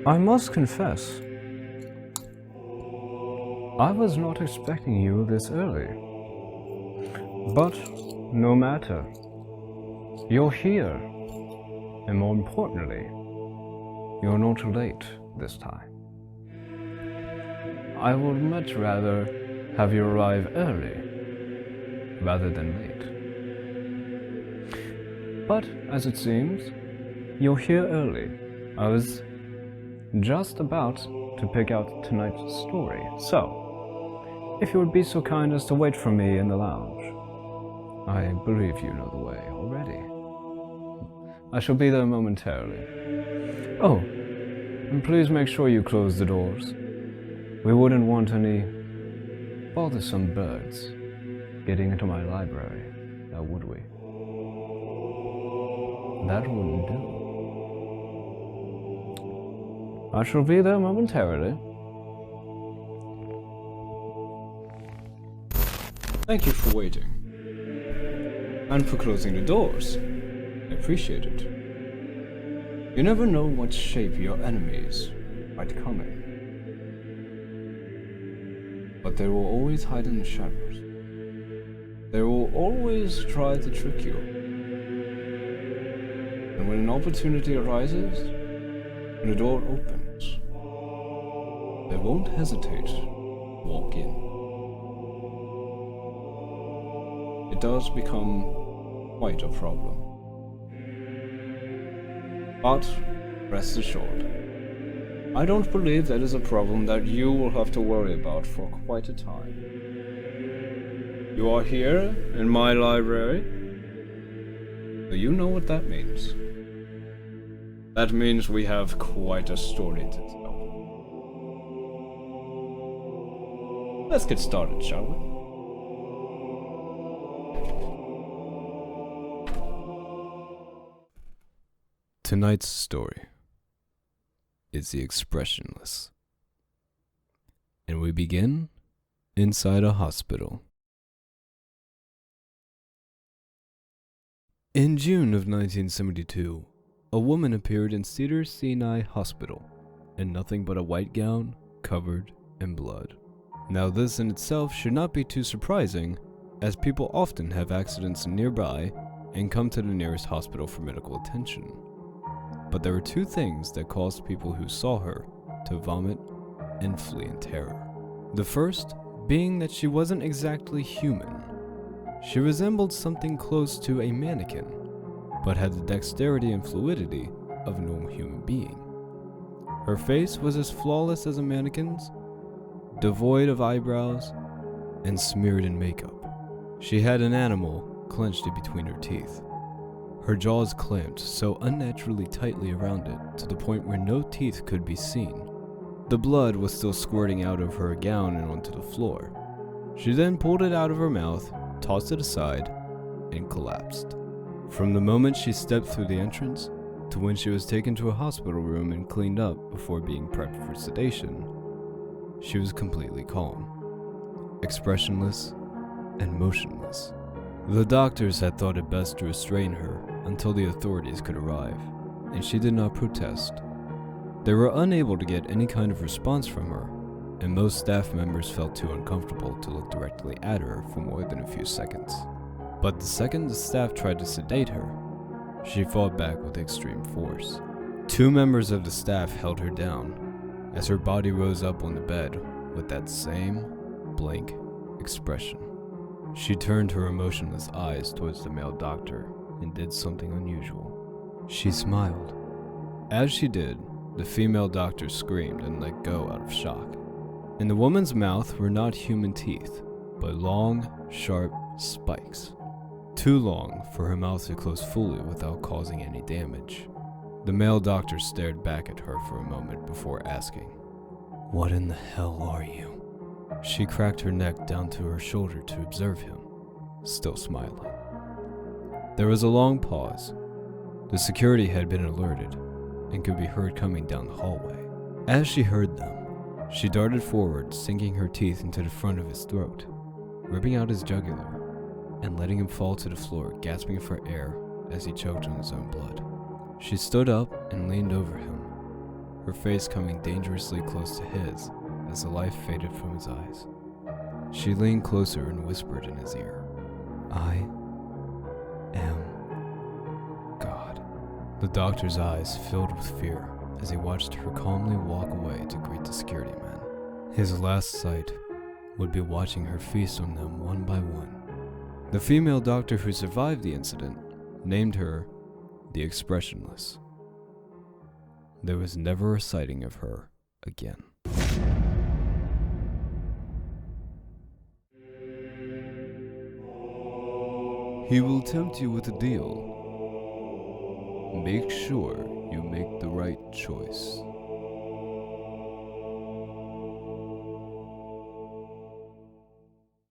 I must confess, I was not expecting you this early. But no matter. You're here. And more importantly, you're not late this time. I would much rather have you arrive early rather than late. But as it seems, you're here early. I was just about to pick out tonight's story, so if you would be so kind as to wait for me in the lounge. I believe you know the way already. I shall be there momentarily. Oh, and please make sure you close the doors. We wouldn't want any bothersome birds getting into my library, now would we? That wouldn't do. I shall be there momentarily. Thank you for waiting. And for closing the doors. I appreciate it. You never know what shape your enemies might come in. But they will always hide in the shadows. They will always try to trick you. And when an opportunity arises, when the door opens, they won't hesitate to walk in. It does become quite a problem. But rest assured, I don't believe that is a problem that you will have to worry about for quite a time. You are here in my library, so you know what that means. That means we have quite a story to tell. Let's get started, shall we? Tonight's story is The Expressionless, and we begin inside a hospital. In June of 1972, a woman appeared in Cedars-Sinai Hospital in nothing but a white gown covered in blood. Now this in itself should not be too surprising, as people often have accidents nearby and come to the nearest hospital for medical attention. But there were two things that caused people who saw her to vomit and flee in terror. The first being that she wasn't exactly human. She resembled something close to a mannequin, but had the dexterity and fluidity of a normal human being. Her face was as flawless as a mannequin's, devoid of eyebrows, and smeared in makeup. She had an animal clenched in between her teeth. Her jaws clamped so unnaturally tightly around it to the point where no teeth could be seen. The blood was still squirting out of her gown and onto the floor. She then pulled it out of her mouth, tossed it aside, and collapsed. From the moment she stepped through the entrance to when she was taken to a hospital room and cleaned up before being prepped for sedation, she was completely calm, expressionless, and motionless. The doctors had thought it best to restrain her until the authorities could arrive, and she did not protest. They were unable to get any kind of response from her, and most staff members felt too uncomfortable to look directly at her for more than a few seconds. But the second the staff tried to sedate her, she fought back with extreme force. Two members of the staff held her down as her body rose up on the bed with that same blank expression. She turned her emotionless eyes towards the male doctor and did something unusual. She smiled. As she did, the female doctor screamed and let go out of shock. In the woman's mouth were not human teeth, but long, sharp spikes. Too long for her mouth to close fully without causing any damage. The male doctor stared back at her for a moment before asking, "What in the hell are you?" She cracked her neck down to her shoulder to observe him, still smiling. There was a long pause. The security had been alerted and could be heard coming down the hallway. As she heard them, she darted forward, sinking her teeth into the front of his throat, ripping out his jugular, and letting him fall to the floor, gasping for air as he choked on his own blood. She stood up and leaned over him, her face coming dangerously close to his as the life faded from his eyes. She leaned closer and whispered in his ear, "I am God." The doctor's eyes filled with fear as he watched her calmly walk away to greet the security man. His last sight would be watching her feast on them one by one. The female doctor who survived the incident named her the Expressionless. There was never a sighting of her again. He will tempt you with a deal. Make sure you make the right choice.